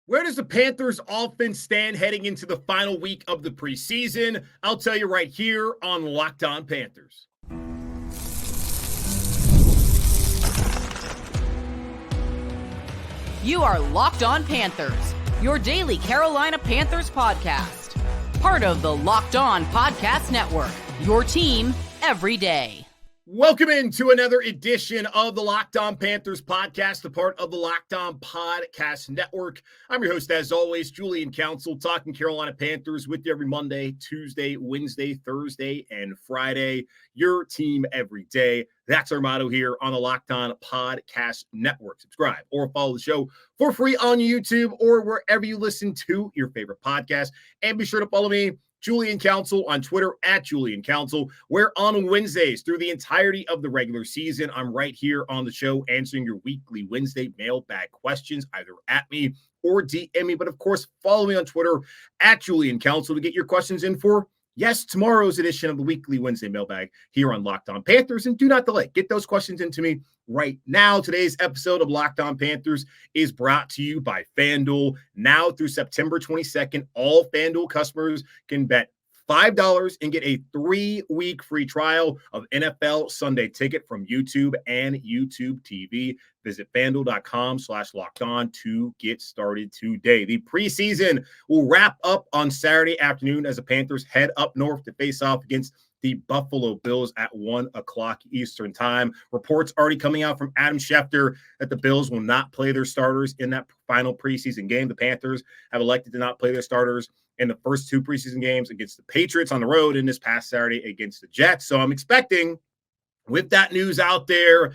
Where does the Panthers offense stand heading into the final week of the preseason? I'll tell you right here on Locked On Panthers. You are Locked On Panthers, your daily Carolina Panthers podcast. Part of the Locked On Podcast Network, your team every day. Welcome into another edition of the Locked On Panthers podcast, a part of the Locked On Podcast Network. I'm your host, as always, Julian Council, talking Carolina Panthers with you every Monday, Tuesday, Wednesday, Thursday, and Friday. Your team every day. That's our motto here on the Locked On Podcast Network. Subscribe or follow the show for free on YouTube or wherever you listen to your favorite podcast. And be sure to follow me, Julian Council, on Twitter at Julian Council, where on Wednesdays through the entirety of the regular season, I'm right here on the show answering your weekly Wednesday mailbag questions, either at me or DM me. But of course, follow me on Twitter at Julian Council to get your questions in for, yes, tomorrow's edition of the weekly Wednesday mailbag here on Locked On Panthers. And do not delay. Get those questions into me right now. Today's episode of Locked On Panthers is brought to you by FanDuel. Now through September 22nd, all FanDuel customers can bet $5 and get a 3-week free trial of NFL Sunday Ticket from YouTube and YouTube TV. Visit FanDuel.com/lockedon to get started today. The preseason will wrap up on Saturday afternoon as the Panthers head up north to face off against the Buffalo Bills at 1 o'clock Eastern time. Reports already coming out from Adam Schefter that the Bills will not play their starters in that final preseason game. The Panthers have elected to not play their starters in the first 2 preseason games against the Patriots on the road and this past Saturday against the Jets. So I'm expecting, with that news out there,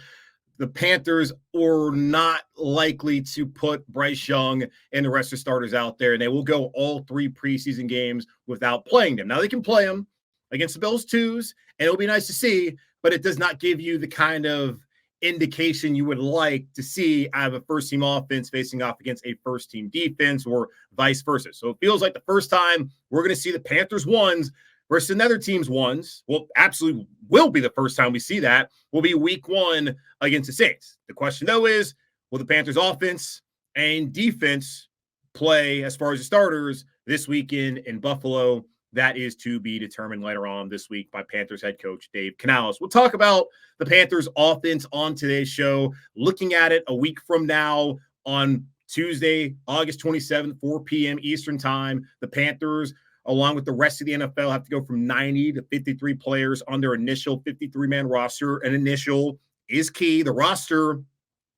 the Panthers are not likely to put Bryce Young and the rest of the starters out there, and they will go all 3 preseason games without playing them. Now, they can play them against the Bills twos, and it'll be nice to see, but it does not give you the kind of indication you would like to see out of a first-team offense facing off against a first-team defense or vice versa. So it feels like the first time we're going to see the Panthers ones versus another team's ones, well, absolutely will be the first time we see that, will be week 1 against the Saints. The question, though, is will the Panthers offense and defense play as far as the starters this weekend in Buffalo? That is to be determined later on this week by Panthers head coach Dave Canales. We'll talk about the Panthers offense on today's show, looking at it a week from now on Tuesday, August 27th, 4 p.m. Eastern time. The Panthers, along with the rest of the NFL, have to go from 90 to 53 players on their initial 53-man roster. An initial is key. The roster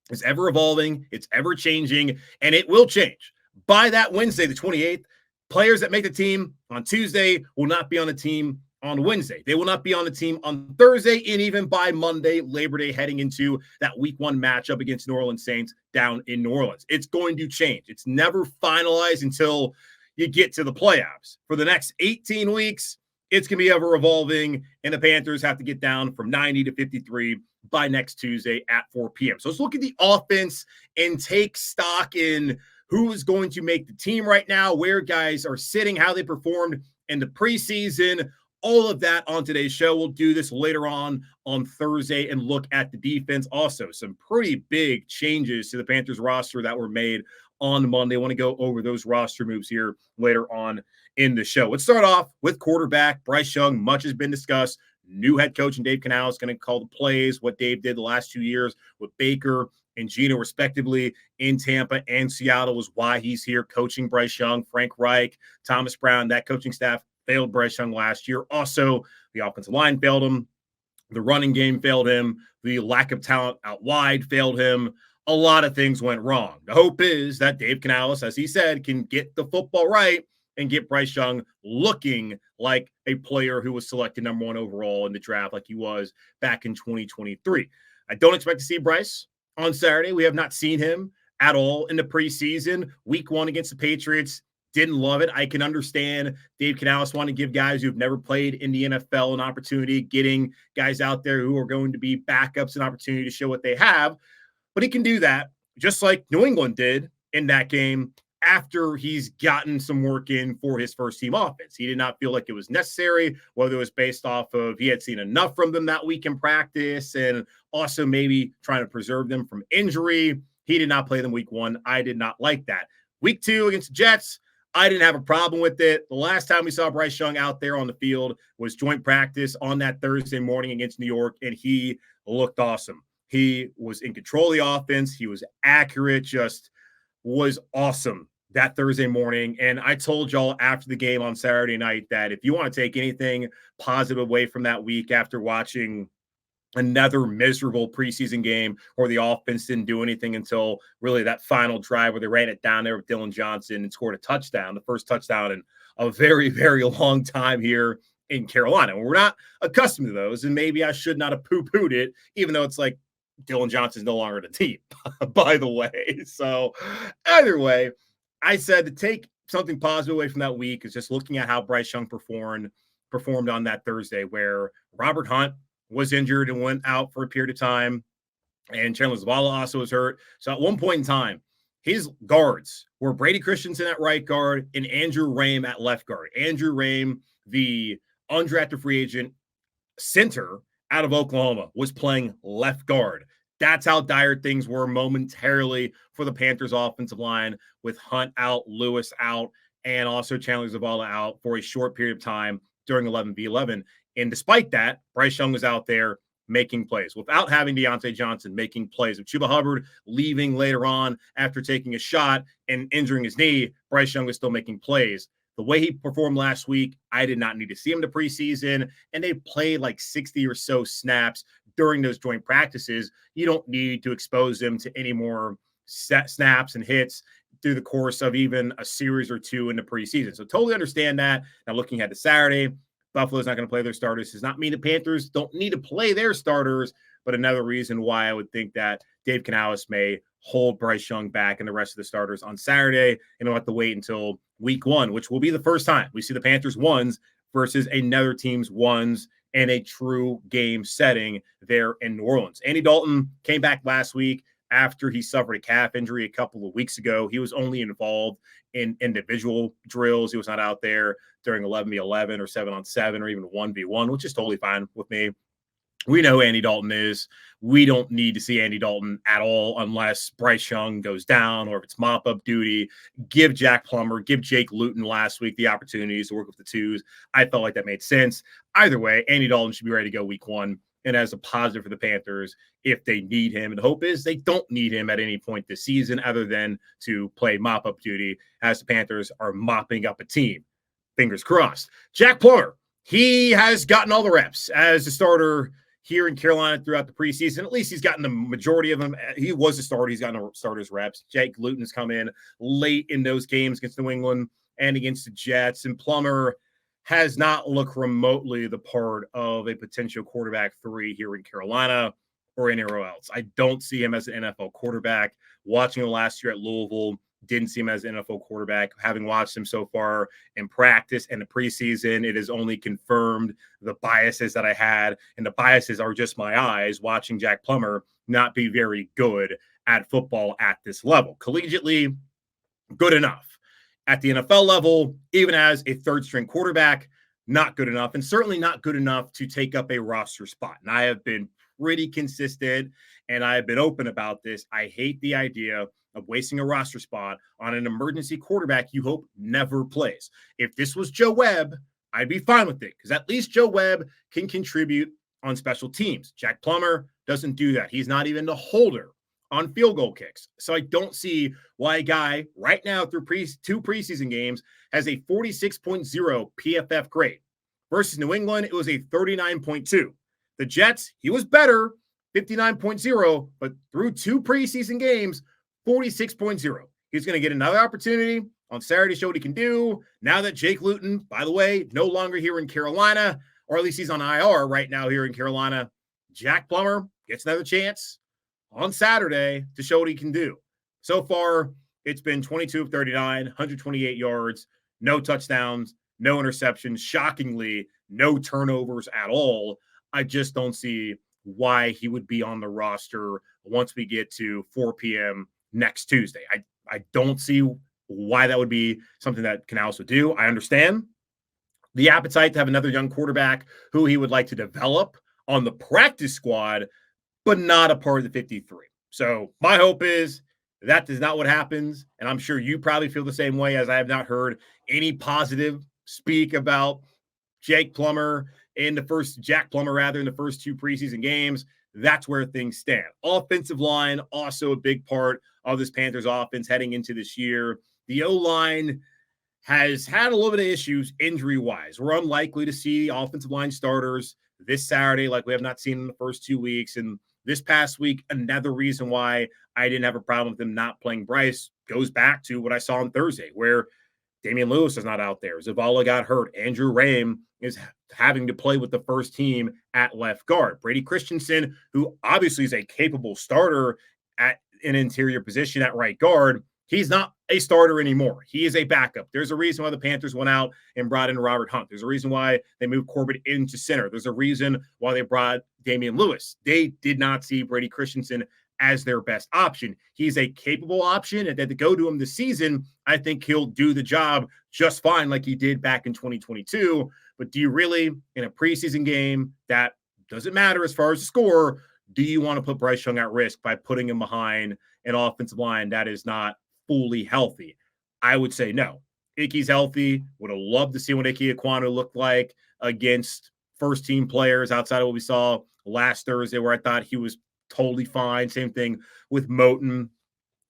is ever evolving. It's ever changing, and it will change. By that Wednesday, the 28th, players that make the team on Tuesday will not be on the team on Wednesday. They will not be on the team on Thursday, and even by Monday, Labor Day, heading into that week 1 matchup against New Orleans Saints down in New Orleans. It's going to change. It's never finalized until you get to the playoffs. For the next 18 weeks, it's going to be ever evolving, and the Panthers have to get down from 90 to 53 by next Tuesday at 4 p.m. So let's look at the offense and take stock in who is going to make the team right now, where guys are sitting, how they performed in the preseason, all of that on today's show. We'll do this later on Thursday and look at the defense. Also, some pretty big changes to the Panthers roster that were made on Monday. I want to go over those roster moves here later on in the show. Let's start off with quarterback Bryce Young. Much has been discussed. New head coach and Dave Canales is going to call the plays, what Dave did the last 2 years with Baker and Gino, respectively, in Tampa and Seattle, was why he's here coaching Bryce Young. Frank Reich, Thomas Brown, that coaching staff failed Bryce Young last year. Also, the offensive line failed him. The running game failed him. The lack of talent out wide failed him. A lot of things went wrong. The hope is that Dave Canales, as he said, can get the football right and get Bryce Young looking like a player who was selected number 1 overall in the draft like he was back in 2023. I don't expect to see Bryce on Saturday. We have not seen him at all in the preseason. Week 1 against the Patriots, didn't love it. I can understand Dave Canales wanting to give guys who've never played in the NFL an opportunity, getting guys out there who are going to be backups an opportunity to show what they have. But he can do that just like New England did in that game after he's gotten some work in for his first team offense. He did not feel like it was necessary, whether it was based off of he had seen enough from them that week in practice and also maybe trying to preserve them from injury. He did not play them week 1. I did not like that. Week 2 against the Jets, I didn't have a problem with it. The last time we saw Bryce Young out there on the field was joint practice on that Thursday morning against New York, and he looked awesome. He was in control of the offense. He was accurate, just was awesome that Thursday morning. And I told y'all after the game on Saturday night that if you want to take anything positive away from that week after watching another miserable preseason game where the offense didn't do anything until really that final drive where they ran it down there with Dylan Johnson and scored a touchdown, the first touchdown in a very, very long time here in Carolina. We're not accustomed to those, and maybe I should not have poo-pooed it, even though it's like Dylan Johnson's no longer the team, by the way. So either way, I said to take something positive away from that week is just looking at how Bryce Young performed on that Thursday, where Robert Hunt was injured and went out for a period of time, and Chandler Zavala also was hurt. So at one point in time, his guards were Brady Christensen at right guard and Andrew Rame at left guard. Andrew Rame, the undrafted free agent center out of Oklahoma, was playing left guard. That's how dire things were momentarily for the Panthers offensive line, with Hunt out, Lewis out, and also Chandler Zavala out for a short period of time during 11v11. And despite that, Bryce Young was out there making plays without having Deontay Johnson making plays. With Chuba Hubbard leaving later on after taking a shot and injuring his knee, Bryce Young was still making plays. The way he performed last week, I did not need to see him to preseason, and they played like 60 or so snaps during those joint practices. You don't need to expose him to any more snaps and hits through the course of even a series or two in the preseason. So totally understand that. Now looking ahead to Saturday, Buffalo's not going to play their starters. Does not mean the Panthers don't need to play their starters, but another reason why I would think that Dave Canales may hold Bryce Young back and the rest of the starters on Saturday, and we'll have to wait until week 1, which will be the first time we see the Panthers ones versus another team's ones in a true game setting there in New Orleans. Andy Dalton came back last week after he suffered a calf injury a couple of weeks ago. He was only involved in individual drills. He was not out there during 11v11 or 7-on-7 or even 1v1, which is totally fine with me. We know who Andy Dalton is. We don't need to see Andy Dalton at all unless Bryce Young goes down or if it's mop-up duty. Give Jack Plummer, give Jake Luton last week the opportunities to work with the twos. I felt like that made sense. Either way, Andy Dalton should be ready to go week 1. And as a positive for the Panthers, if they need him. And the hope is they don't need him at any point this season other than to play mop-up duty as the Panthers are mopping up a team. Fingers crossed. Jack Plummer, he has gotten all the reps as a starter here in Carolina throughout the preseason. At least he's gotten the majority of them. He was a starter. He's gotten a starter's reps. Jake Luton's come in late in those games against New England and against the Jets. And Plummer has not looked remotely the part of a potential quarterback 3 here in Carolina or anywhere else. I don't see him as an NFL quarterback. Watching him last year at Louisville, didn't see him as an NFL quarterback. Having watched him so far in practice and the preseason, it has only confirmed the biases that I had, and the biases are just my eyes watching Jack Plummer not be very good at football at this level. Collegiately, good enough. At the NFL level, even as a third-string quarterback, not good enough, and certainly not good enough to take up a roster spot. And I have been pretty consistent, and I have been open about this. I hate the idea of wasting a roster spot on an emergency quarterback you hope never plays. If this was Joe Webb, I'd be fine with it because at least Joe Webb can contribute on special teams. Jack Plummer doesn't do that. He's not even the holder on field goal kicks. So I don't see why a guy right now through 2 preseason games has a 46.0 PFF grade. Versus New England, it was a 39.2. The Jets, he was better, 59.0, but through 2 preseason games, 46.0. He's going to get another opportunity on Saturday to show what he can do. Now that Jake Luton, by the way, no longer here in Carolina, or at least he's on IR right now here in Carolina, Jack Plummer gets another chance on Saturday to show what he can do. So far, it's been 22 of 39, 128 yards, no touchdowns, no interceptions. Shockingly, no turnovers at all. I just don't see why he would be on the roster once we get to 4 p.m. next Tuesday. I don't see why that would be something that Canales would do. I understand the appetite to have another young quarterback who he would like to develop on the practice squad, but not a part of the 53. So my hope is That is not what happens. And I'm sure you probably feel the same way, as I have not heard any positive speak about Jack Plummer in the first 2 preseason games. That's where things stand. Offensive line, also a big part of this Panthers offense heading into this year. The O-line has had a little bit of issues injury-wise. We're unlikely to see offensive line starters this Saturday like we have not seen in the first 2 weeks. And this past week, another reason why I didn't have a problem with them not playing Bryce goes back to what I saw on Thursday, where Damian Lewis is not out there. Zavala got hurt. Andrew Rame is having to play with the first team at left guard. Brady Christensen, who obviously is a capable starter at an interior position at right guard, he's not a starter anymore. He is a backup. There's a reason why the Panthers went out and brought in Robert Hunt. There's a reason why they moved Corbett into center. There's a reason why they brought Damian Lewis. They did not see Brady Christensen as their best option. He's a capable option, and that to go to him this season, I think he'll do the job just fine like he did back in 2022. But do you really, in a preseason game that doesn't matter as far as the score, do you want to put Bryce Young at risk by putting him behind an offensive line that is not fully healthy? I would say no. Ike's healthy. Would have loved to see what Ike Ekwonu looked like against first-team players outside of what we saw last Thursday, where I thought he was totally fine. Same thing with Moton.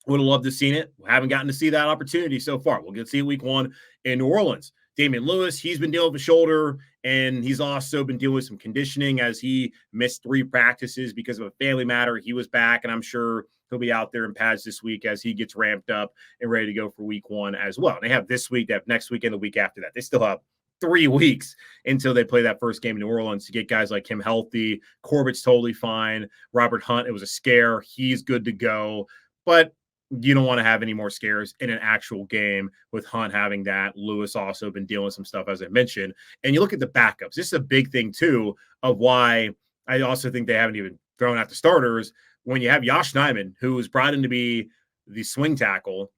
Would have loved to have seen it. We haven't gotten to see that opportunity so far. We'll get to see it week 1 in New Orleans. Damian Lewis, he's been dealing with a shoulder, and he's also been dealing with some conditioning as he missed 3 practices because of a family matter. He was back, and I'm sure he'll be out there in pads this week as he gets ramped up and ready to go for week 1 as well. And they have this week, they have next week, and the week after that. They still have 3 weeks until they play that first game in New Orleans to get guys like him healthy. Corbett's totally fine. Robert Hunt, it was a scare. He's good to go. But you don't want to have any more scares in an actual game with Hunt having that. Lewis also been dealing with some stuff, as I mentioned. And you look at the backups. This is a big thing, too, of why I also think they haven't even thrown out the starters. When you have Josh Nijman, who was brought in to be the swing tackle,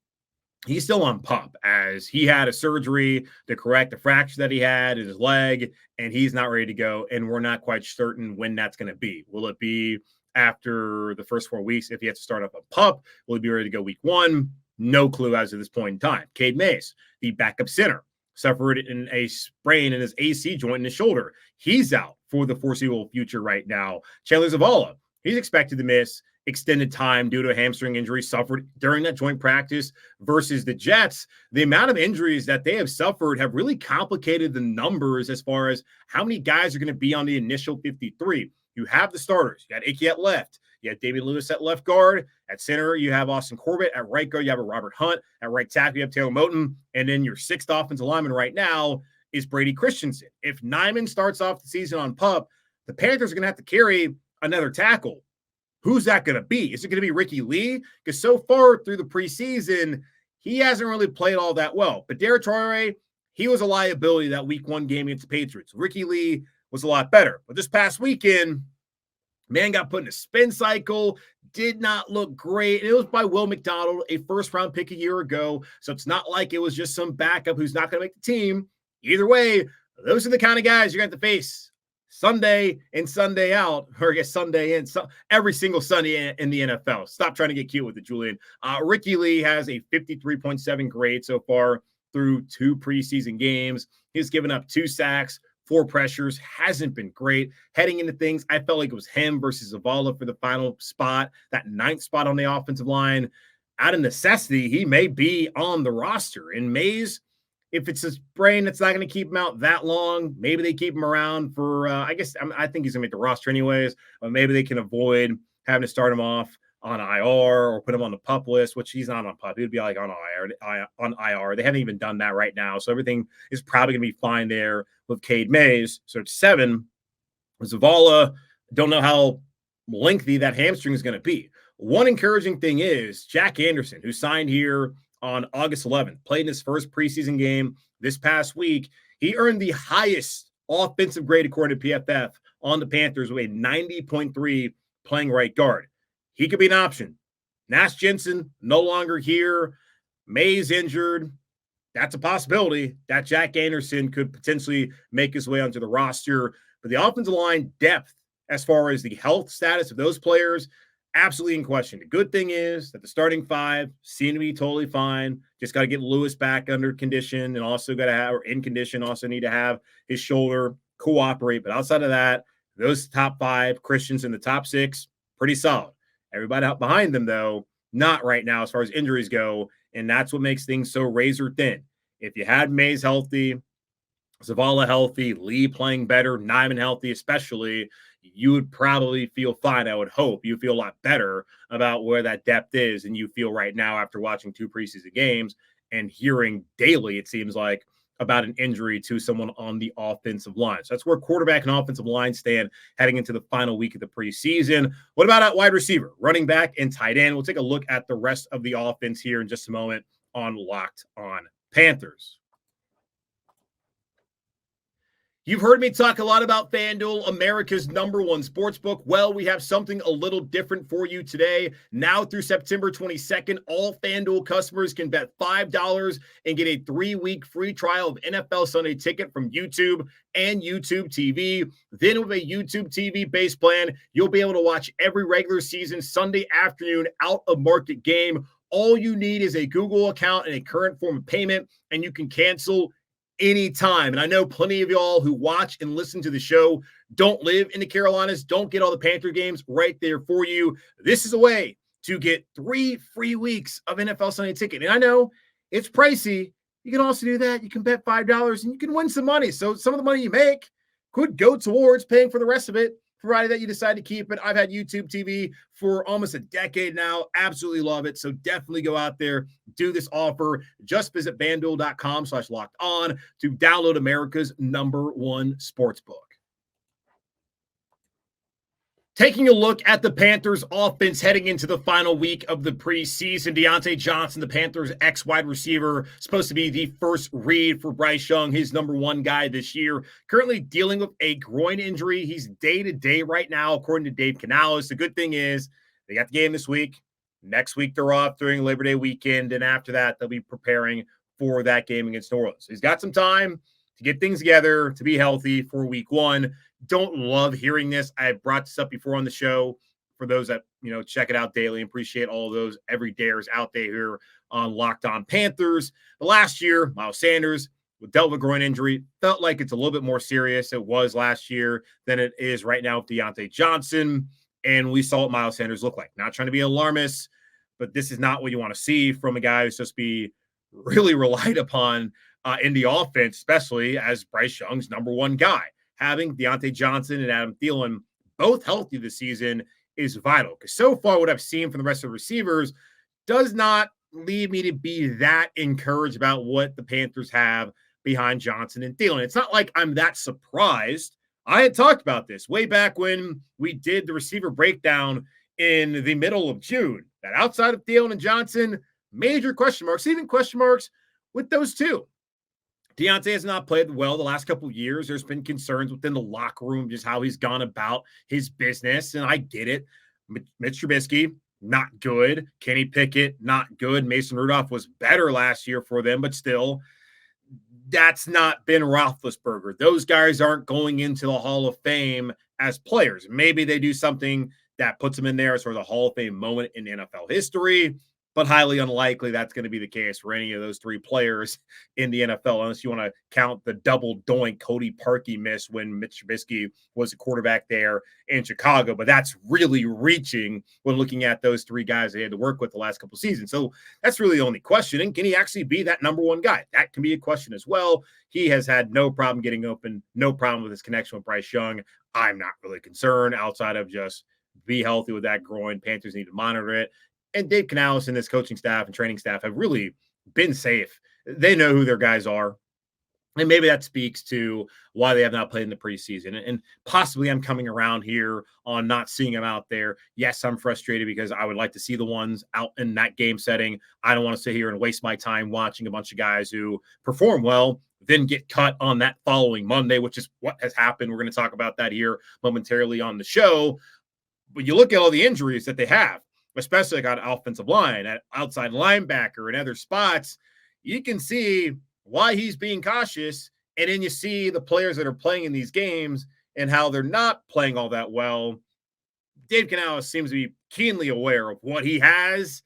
he's still on PUP as he had a surgery to correct the fracture that he had in his leg, and he's not ready to go. And we're not quite certain when that's going to be. Will it be after the first 4 weeks if he has to start up on PUP? Will he be ready to go week 1? No clue as of this point in time. Cade Mays, the backup center, suffered in a sprain in his AC joint in his shoulder. He's out for the foreseeable future right now. Chandler Zavala, he's expected to miss extended time due to a hamstring injury suffered during that joint practice versus the Jets. The amount of injuries that they have suffered have really complicated the numbers as far as how many guys are going to be on the initial 53. You have the starters. You got Ike at left. You have David Lewis at left guard. At center, you have Austin Corbett. At right guard, you have a Robert Hunt. At right tackle, you have Taylor Moton. And then your 6th offensive lineman right now is Brady Christensen. If Nijman starts off the season on PUP, the Panthers are going to have to carry another tackle. Who's that going to be? Is it going to be Ricky Lee? Because so far through the preseason, he hasn't really played all that well. But Derek Traore, he was a liability that week 1 game against the Patriots. Ricky Lee was a lot better. But this past weekend, man got put in a spin cycle, did not look great. It was by Will McDonald, a first-round pick a year ago. So it's not like it was just some backup who's not going to make the team. Either way, those are the kind of guys you're going to have to face Sunday in, Sunday out, or I guess Sunday in, every single Sunday in the NFL. Stop trying to get cute with it, Julian. Ricky Lee has a 53.7 grade so far through 2 preseason games. He's given up 2 sacks, 4 pressures, hasn't been great. Heading into things, I felt like it was him versus Zavala for the final spot, that 9th spot on the offensive line. Out of necessity, he may be on the roster. And Mays, if it's his brain that's not going to keep him out that long, maybe they keep him around for, I think he's going to make the roster anyways, or maybe they can avoid having to start him off on IR or put him on the PUP list, which he's not on PUP. He would be like on IR. They haven't even done that right now. So everything is probably going to be fine there with Cade Mays. So it's 7. Zavala, don't know how lengthy that hamstring is going to be. One encouraging thing is Jack Anderson, who signed here on August 11th, played in his first preseason game this past week. He earned the highest offensive grade according to PFF on the Panthers with a 90.3 playing right guard. He could be an option. Nash Jensen no longer here. Mays injured. That's a possibility that Jack Anderson could potentially make his way onto the roster. But the offensive line depth, as far as the health status of those players, absolutely in question. The good thing is that the starting five seem to be totally fine. Just got to get Lewis back under condition and also got to have, or in condition, also need to have his shoulder cooperate. But outside of that, those top five, Christians in the top six, pretty solid. Everybody out behind them, though, not right now as far as injuries go. And that's what makes things so razor thin. If you had Mays healthy, Zavala healthy, Lee playing better, Nyman healthy, especially, you would probably feel fine. I would hope you feel a lot better about where that depth is and you feel right now after watching 2 preseason games and hearing daily, it seems like, about an injury to someone on the offensive line. So that's where quarterback and offensive line stand heading into the final week of the preseason. What about at wide receiver, running back, and tight end? We'll take a look at the rest of the offense here in just a moment on Locked On Panthers. You've heard me talk a lot about FanDuel, America's #1 sportsbook. Well, we have something a little different for you today. Now through September 22nd, all FanDuel customers can bet $5 and get a 3-week free trial of NFL Sunday Ticket from YouTube and YouTube TV. Then with a YouTube TV base plan, you'll be able to watch every regular season Sunday afternoon out-of-market game. All you need is a Google account and a current form of payment, and you can cancel anytime. And I know plenty of y'all who watch and listen to the show don't live in the Carolinas, don't get all the Panther games right there for you. This is a way to get 3 free weeks of NFL Sunday Ticket. And I know it's pricey. You can also do that. You can bet $5 and you can win some money. So some of the money you make could go towards paying for the rest of it, provided that you decide to keep it. I've had YouTube TV for almost a decade now. Absolutely love it. So definitely go out there, do this offer. Just visit FanDuel.com/locked-on to download America's #1 sportsbook. Taking a look at the Panthers offense heading into the final week of the preseason, Deontay Johnson, the Panthers ex-wide receiver, supposed to be the first read for Bryce Young, his #1 guy this year, currently dealing with a groin injury. He's day-to-day right now, according to Dave Canales. The good thing is they got the game this week. Next week, they're off during Labor Day weekend, and after that, they'll be preparing for that game against New Orleans. So he's got some time to get things together, to be healthy for week 1. Don't love hearing this. I brought this up before on the show for those that, check it out daily. Appreciate all of those everydayers out there here on Locked On Panthers. But last year, Miles Sanders dealt with a groin injury. Felt like it's a little bit more serious. It was last year than it is right now with Deontay Johnson. And we saw what Miles Sanders looked like. Not trying to be alarmist, but this is not what you want to see from a guy who's supposed to be really relied upon in the offense, especially as Bryce Young's #1 guy. Having Deontay Johnson and Adam Thielen both healthy this season is vital. Because so far, what I've seen from the rest of the receivers does not lead me to be that encouraged about what the Panthers have behind Johnson and Thielen. It's not like I'm that surprised. I had talked about this way back when we did the receiver breakdown in the middle of June, that outside of Thielen and Johnson, major question marks, even question marks with those two. Deontay has not played well the last couple of years. There's been concerns within the locker room, just how he's gone about his business, and I get it. Mitch Trubisky, not good. Kenny Pickett, not good. Mason Rudolph was better last year for them, but still, that's not Ben Roethlisberger. Those guys aren't going into the Hall of Fame as players. Maybe they do something that puts them in there as sort of the Hall of Fame moment in NFL history, but highly unlikely that's going to be the case for any of those 3 players in the NFL, unless you want to count the double doink Cody Parkey miss when Mitch Trubisky was a quarterback there in Chicago. But that's really reaching when looking at those 3 guys they had to work with the last couple seasons. So that's really the only question. And can he actually be that #1 guy? That can be a question as well. He has had no problem getting open, no problem with his connection with Bryce Young. I'm not really concerned outside of just be healthy with that groin. Panthers need to monitor it. And Dave Canales and his coaching staff and training staff have really been safe. They know who their guys are. And maybe that speaks to why they have not played in the preseason. And possibly I'm coming around here on not seeing them out there. Yes, I'm frustrated because I would like to see the ones out in that game setting. I don't want to sit here and waste my time watching a bunch of guys who perform well, then get cut on that following Monday, which is what has happened. We're going to talk about that here momentarily on the show. But you look at all the injuries that they have, especially like on offensive line, at outside linebacker and other spots, you can see why he's being cautious. And then you see the players that are playing in these games and how they're not playing all that well. Dave Canales seems to be keenly aware of what he has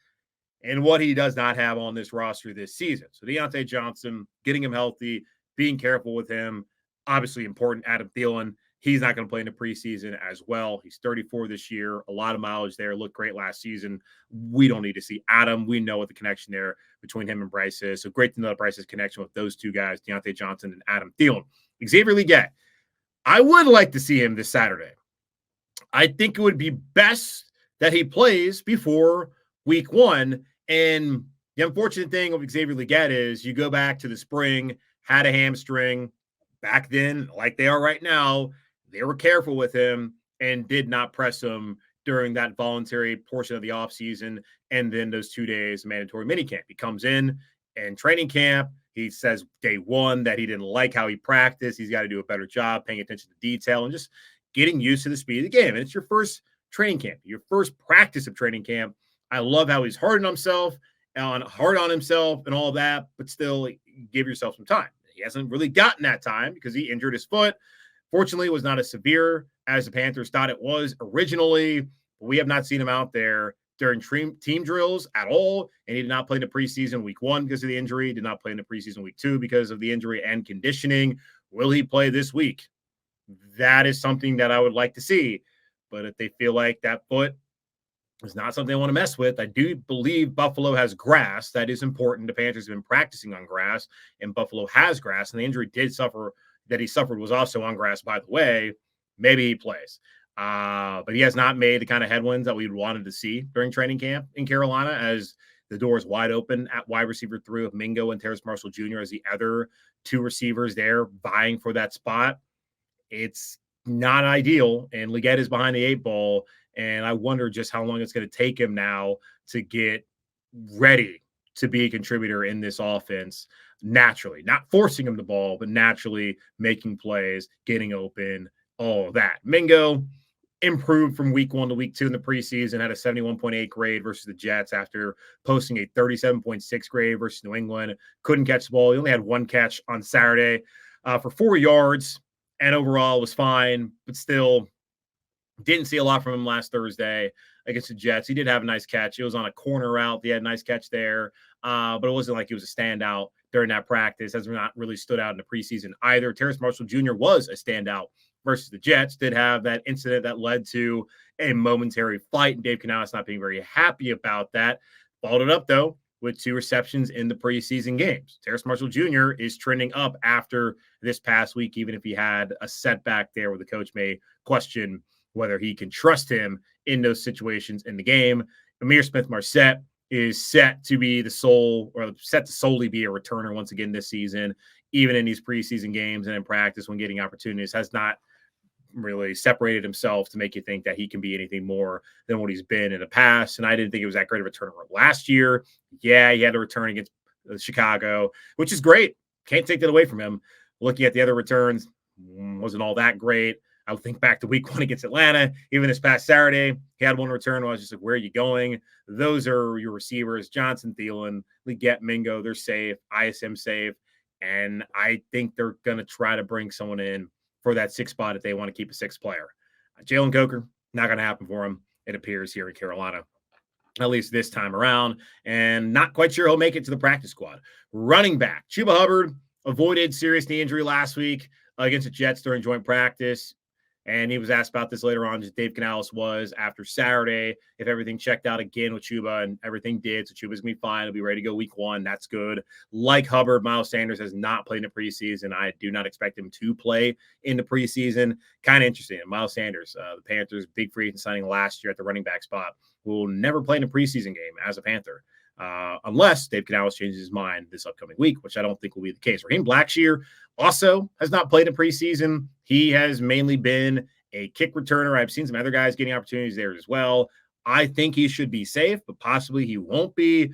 and what he does not have on this roster this season. So Deontay Johnson, getting him healthy, being careful with him, obviously important. Adam Thielen, he's not going to play in the preseason as well. He's 34 this year. A lot of mileage there. Looked great last season. We don't need to see Adam. We know what the connection there between him and Bryce is. So great to know Bryce's connection with those two guys, Deontay Johnson and Adam Thielen. Xavier Legette, I would like to see him this Saturday. I think it would be best that he plays before week 1. And the unfortunate thing of Xavier Legette is you go back to the spring, had a hamstring. Back then, like they are right now, they were careful with him and did not press him during that voluntary portion of the offseason. And then those 2 days mandatory minicamp. He comes in and training camp. He says day 1 that he didn't like how he practiced. He's got to do a better job paying attention to detail and just getting used to the speed of the game. And it's your first training camp, your first practice of training camp. I love how he's hard on himself and all that, but still give yourself some time. He hasn't really gotten that time because he injured his foot. Fortunately, it was not as severe as the Panthers thought it was originally. We have not seen him out there during team drills at all, and he did not play in the preseason week 1 because of the injury. He did not play in the preseason week 2 because of the injury and conditioning. Will he play this week? That is something that I would like to see. But if they feel like that foot is not something they want to mess with, I do believe Buffalo has grass. That is important. The Panthers have been practicing on grass, and Buffalo has grass. And the injury he suffered was also on grass, by the way. Maybe he plays. But he has not made the kind of headwinds that we wanted to see during training camp in Carolina, as the door is wide open at wide receiver 3 with Mingo and Terrace Marshall Jr. as the other 2 receivers there vying for that spot. It's not ideal, and Legette is behind the 8 ball, and I wonder just how long it's going to take him now to get ready to be a contributor in this offense naturally, not forcing him the ball, but naturally making plays, getting open, all of that. Mingo improved from week 1 to week 2 in the preseason, had a 71.8 grade versus the Jets after posting a 37.6 grade versus New England. Couldn't catch the ball. He only had 1 catch on Saturday for 4 yards, and overall was fine, but still didn't see a lot from him last Thursday against the Jets. He did have a nice catch. It was on a corner route. He had a nice catch there, but it wasn't like he was a standout during that practice. Has not really stood out in the preseason either. Terrace Marshall Jr. was a standout versus the Jets. Did have that incident that led to a momentary fight, and Dave Canales not being very happy about that. Followed it up, though, with 2 receptions in the preseason games. Terrace Marshall Jr. is trending up after this past week, even if he had a setback there where the coach may question whether he can trust him in those situations in the game. Amir Smith-Marset is set to solely be a returner once again this season, even in these preseason games and in practice when getting opportunities. Has not really separated himself to make you think that he can be anything more than what he's been in the past. And I didn't think it was that great of a returner last year. Yeah, he had a return against Chicago, which is great. Can't take that away from him. Looking at the other returns, wasn't all that great. I would think back to week 1 against Atlanta. Even this past Saturday, he had 1 return. I was just like, where are you going? Those are your receivers, Johnson, Thielen, Legette, Mingo. They're safe. ISM safe. And I think they're going to try to bring someone in for that 6th spot if they want to keep a 6th player. Jalen Coker, not going to happen for him, it appears, here in Carolina, at least this time around. And not quite sure he'll make it to the practice squad. Running back, Chuba Hubbard avoided serious knee injury last week against the Jets during joint practice. And he was asked about this later on, as Dave Canales was after Saturday, if everything checked out again with Chuba, and everything did. So Chuba's going to be fine. He'll be ready to go week 1. That's good. Like Hubbard, Miles Sanders has not played in the preseason. I do not expect him to play in the preseason. Kind of interesting. Miles Sanders, the Panthers' big free agent signing last year at the running back spot, will never play in a preseason game as a Panther. Unless Dave Canales changes his mind this upcoming week, which I don't think will be the case. Raheem Blackshear also has not played in preseason. He has mainly been a kick returner. I've seen some other guys getting opportunities there as well. I think he should be safe, but possibly he won't be.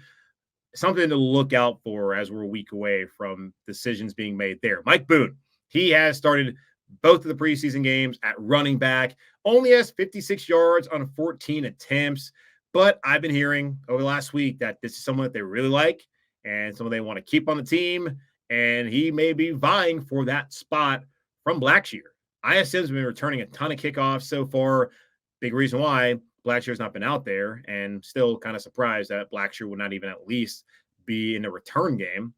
Something to look out for as we're a week away from decisions being made there. Mike Boone, he has started both of the preseason games at running back, only has 56 yards on 14 attempts. But I've been hearing over the last week that this is someone that they really like and someone they want to keep on the team. And he may be vying for that spot from Blackshear. ISM's been returning a ton of kickoffs so far. big reason why Blackshear's not been out there, and still kind of surprised that Blackshear would not even at least be in a return game,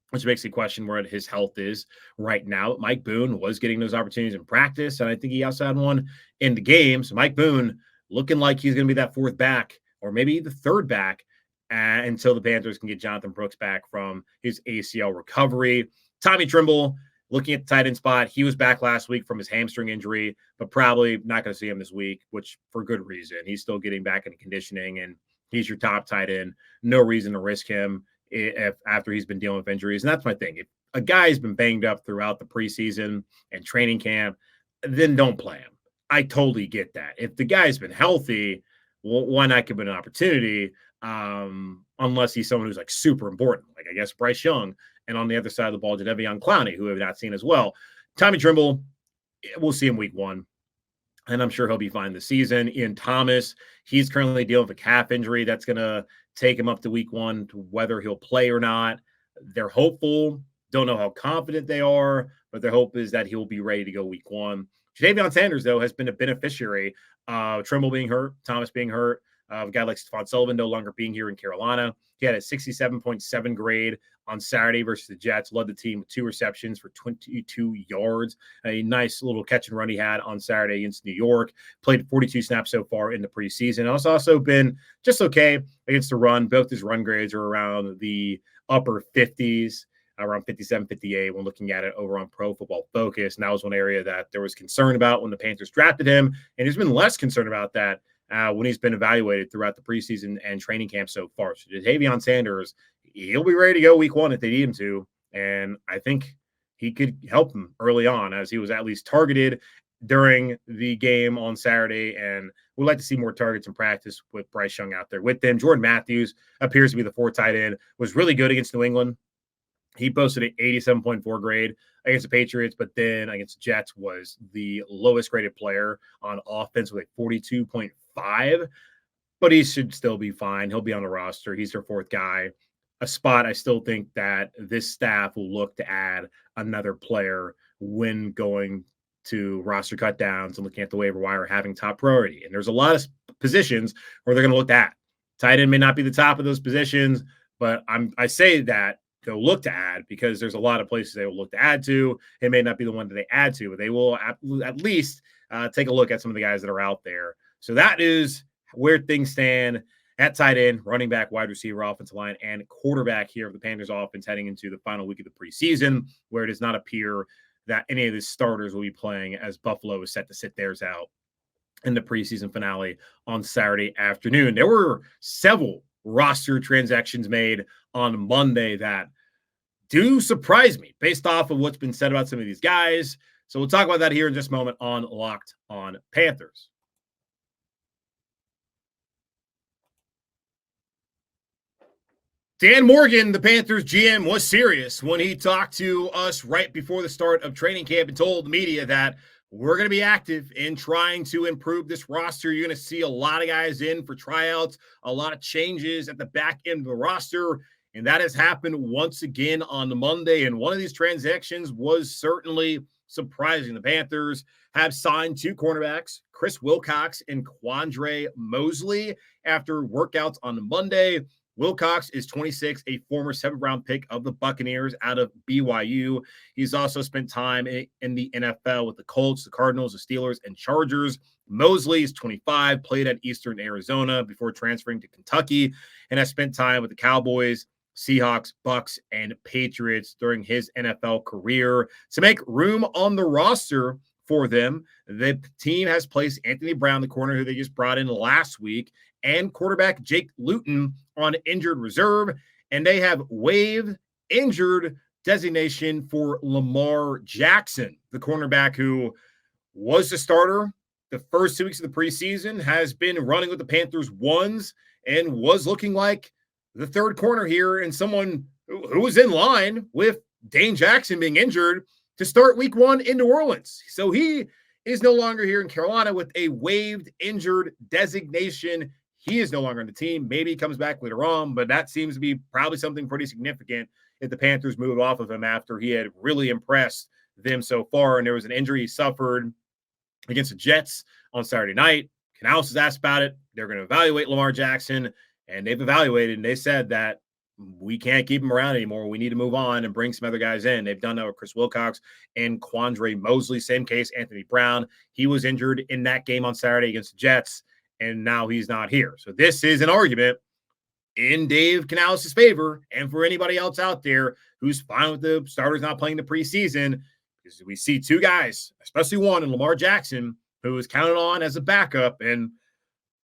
which makes you question where his health is right now. Mike Boone was getting those opportunities in practice, and I think he also had one in the game. So Mike Boone looking like he's going to be that fourth back or maybe the third back until the Panthers can get Jonathan Brooks back from his ACL recovery. Tommy Trimble, looking at the tight end spot, he was back last week from his hamstring injury, but probably not going to see him this week, which for good reason. He's still getting back into conditioning, and he's your top tight end. No reason to risk him if after he's been dealing with injuries. And that's my thing. If a guy's been banged up throughout the preseason and training camp, then don't play him. I totally get that. If the guy's been healthy, well, why not give him an opportunity? Unless he's someone who's like super important, like I guess Bryce Young. And on the other side of the ball, Jadeveon Clowney, who we have not seen as well. Tommy Trimble, we'll see him week 1. And I'm sure he'll be fine this season. Ian Thomas, he's currently dealing with a calf injury. That's going to take him up to week 1 to whether he'll play or not. They're hopeful. Don't know how confident they are, but their hope is that he'll be ready to go week 1. Jadeveon Sanders, though, has been a beneficiary. Trimble being hurt, Thomas being hurt, a guy like Stephon Sullivan no longer being here in Carolina. He had a 67.7 grade on Saturday versus the Jets, led the team with 2 receptions for 22 yards. A nice little catch and run he had on Saturday against New York. Played 42 snaps so far in the preseason. It's also been just okay against the run. Both his run grades are around the upper 50s, around 57, 58 when looking at it over on Pro Football Focus. And that was one area that there was concern about when the Panthers drafted him. And he's been less concerned about that when he's been evaluated throughout the preseason and training camp so far. So Jadeveon Sanders, he'll be ready to go week 1 if they need him to. And I think he could help him early on, as he was at least targeted during the game on Saturday. And we'd like to see more targets in practice with Bryce Young out there with them. Jordan Matthews appears to be the 4th tight end, was really good against New England. He posted an 87.4 grade against the Patriots, but then against the Jets was the lowest graded player on offense with a 42.5. But he should still be fine. He'll be on the roster. He's their 4th guy. A spot I still think that this staff will look to add another player when going to roster cutdowns and looking at the waiver wire, having top priority. And there's a lot of positions where they're going to look at. Tight end may not be the top of those positions, but I say that they'll look to add because there's a lot of places they will look to add to. It may not be the one that they add to, but they will at least take a look at some of the guys that are out there. So that is where things stand at tight end, running back, wide receiver, offensive line, and quarterback here of the Panthers offense heading into the final week of the preseason, where it does not appear that any of the starters will be playing, as Buffalo is set to sit theirs out in the preseason finale on Saturday afternoon. There were several roster transactions made on Monday that do surprise me based off of what's been said about some of these guys. So we'll talk about that here in just a moment on Locked on Panthers. Dan Morgan, the Panthers GM, was serious when he talked to us right before the start of training camp and told the media that we're going to be active in trying to improve this roster. You're going to see a lot of guys in for tryouts, a lot of changes at the back end of the roster, and that has happened once again on the Monday. And one of these transactions was certainly surprising. The Panthers have signed 2 cornerbacks, Chris Wilcox and Quandre Mosley, after workouts on the Monday. Wilcox is 26, a former 7th-round pick of the Buccaneers out of BYU. He's also spent time in the NFL with the Colts, the Cardinals, the Steelers, and Chargers. Mosley is 25, played at Eastern Arizona before transferring to Kentucky, and has spent time with the Cowboys, Seahawks, Bucks, and Patriots during his NFL career. To make room on the roster for them, the team has placed Anthony Brown, the corner who they just brought in last week, and quarterback Jake Luton on injured reserve, and they have waived injured designation for Lamar Jackson, the cornerback who was the starter the first 2 weeks of the preseason, has been running with the Panthers ones, and was looking like the 3rd corner here, and someone who was in line with Dane Jackson being injured to start week 1 in New Orleans. So he is no longer here in Carolina with a waived injured designation. He is no longer on the team. Maybe he comes back later on, but that seems to be probably something pretty significant if the Panthers move off of him after he had really impressed them so far. And there was an injury he suffered against the Jets on Saturday night. Canales was asked about it. They're going to evaluate Lamar Jackson, and they've evaluated, and they said that we can't keep him around anymore. We need to move on and bring some other guys in. They've done that with Chris Wilcox and Quandre Mosley. Same case, Anthony Brown. He was injured in that game on Saturday against the Jets, and now he's not here. So this is an argument in Dave Canales' favor, and for anybody else out there who's fine with the starters not playing the preseason, because we see two guys, especially one in Lamar Jackson, who is counted on as a backup and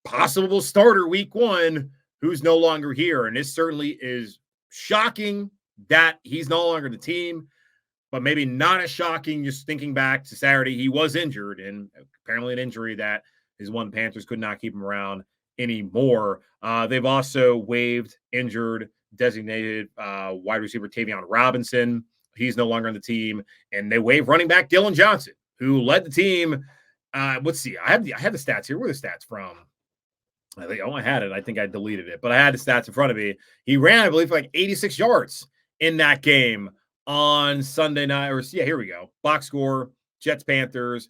possible starter week 1, who's no longer here. And this certainly is shocking that he's no longer the team, but maybe not as shocking just thinking back to Saturday. He was injured, and apparently an injury that is one Panthers could not keep him around anymore. They've also waived injured designated wide receiver Tavion Robinson. He's no longer on the team. And they waived running back Dylan Johnson, who led the team. Let's see. I have the stats here. Where are the stats from? I had it. I think I deleted it, but I had the stats in front of me. He ran, I believe, for like 86 yards in that game on Sunday night. Here we go. Box score, Jets, Panthers.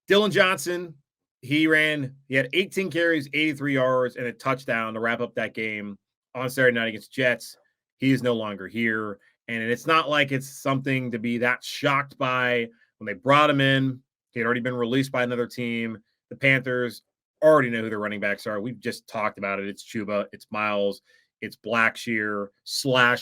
Dylan Johnson, he had 18 carries, 83 yards, and a touchdown to wrap up that game on Saturday night against Jets. He is no longer here. And it's not like it's something to be that shocked by. When they brought him in, he had already been released by another team. The Panthers already know who their running backs are. We've just talked about it. It's Chuba, it's Miles, it's Blackshear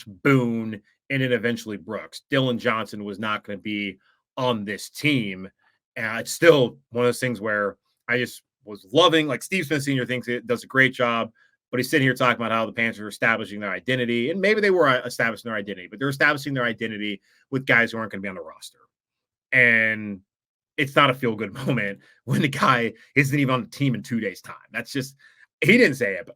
/ Boone, and then eventually Brooks. Dylan Johnson was not going to be on this team. And it's still one of those things where I just was loving, like Steve Smith Sr. thinks it does a great job, but he's sitting here talking about how the Panthers are establishing their identity. And maybe they were establishing their identity, but they're establishing their identity with guys who aren't going to be on the roster. And it's not a feel-good moment when the guy isn't even on the team in 2 days' time. That's just, he didn't say it, but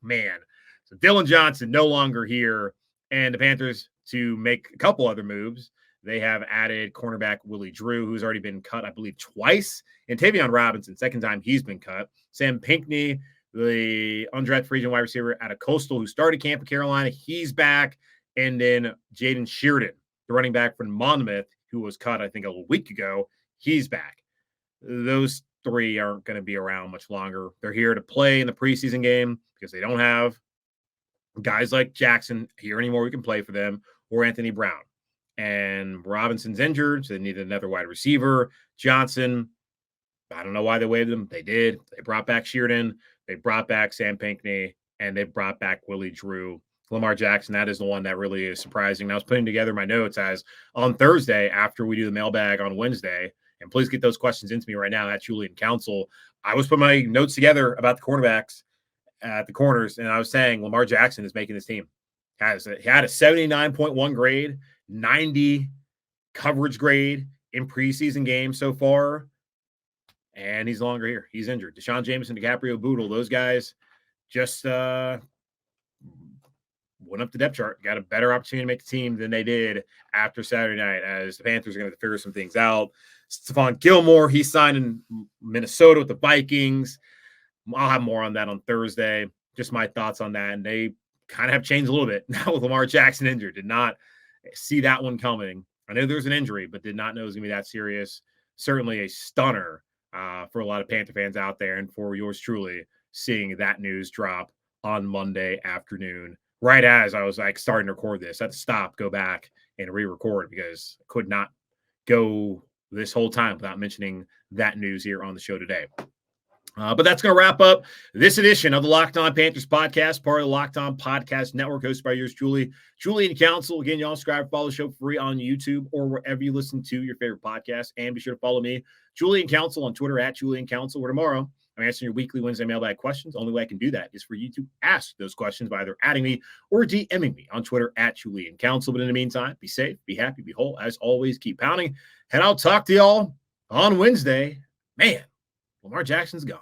man. So Dylan Johnson no longer here, and the Panthers to make a couple other moves. They have added cornerback Willie Drew, who's already been cut, I believe, twice, and Tavion Robinson, second time he's been cut. Sam Pinckney, the undrafted free agent wide receiver out of Coastal, who started camp in Carolina, he's back. And then Jaden Sheardon, the running back from Monmouth, who was cut, I think, a week ago, he's back. Those three aren't going to be around much longer. They're here to play in the preseason game because they don't have guys like Jackson here anymore who can play for them, or Anthony Brown. And Robinson's injured, so they need another wide receiver. Johnson, I don't know why they waived him. They did. They brought back Sheardon. They brought back Sam Pinckney, and they brought back Willie Drew. Lamar Jackson, that is the one that really is surprising. And I was putting together my notes as on Thursday after we do the mailbag on Wednesday, and please get those questions into me right now at Julian Council. I was putting my notes together about the cornerbacks at the corners, and I was saying Lamar Jackson is making this team. He had a 79.1 grade, 90 coverage grade in preseason games so far, and he's no longer here. He's injured. Deshaun Jameson, DiCaprio, Boodle, those guys just went up the depth chart, got a better opportunity to make the team than they did after Saturday night, as the Panthers are going to figure some things out. Stephon Gilmore, he's signed in Minnesota with the Vikings. I'll have more on that on Thursday. Just my thoughts on that. And they kind of have changed a little bit now with Lamar Jackson injured. Did not see that one coming. I know there's an injury, but did not know it was going to be that serious. Certainly a stunner for a lot of Panther fans out there, and for yours truly, seeing that news drop on Monday afternoon, right as I was like starting to record this. I had to stop, go back, and re-record because I could not go this whole time without mentioning that news here on the show today. But that's going to wrap up this edition of the Locked On Panthers podcast, part of the Locked On Podcast Network, hosted by yours truly, Julian Council. Again, y'all subscribe, follow the show free on YouTube or wherever you listen to your favorite podcast. And be sure to follow me, Julian Council, on Twitter at Julian Council, where tomorrow I'm answering your weekly Wednesday mailbag questions. The only way I can do that is for you to ask those questions by either adding me or DMing me on Twitter at Julian Council. But in the meantime, be safe, be happy, be whole. As always, keep pounding. And I'll talk to y'all on Wednesday. Man, Lamar Jackson's gone.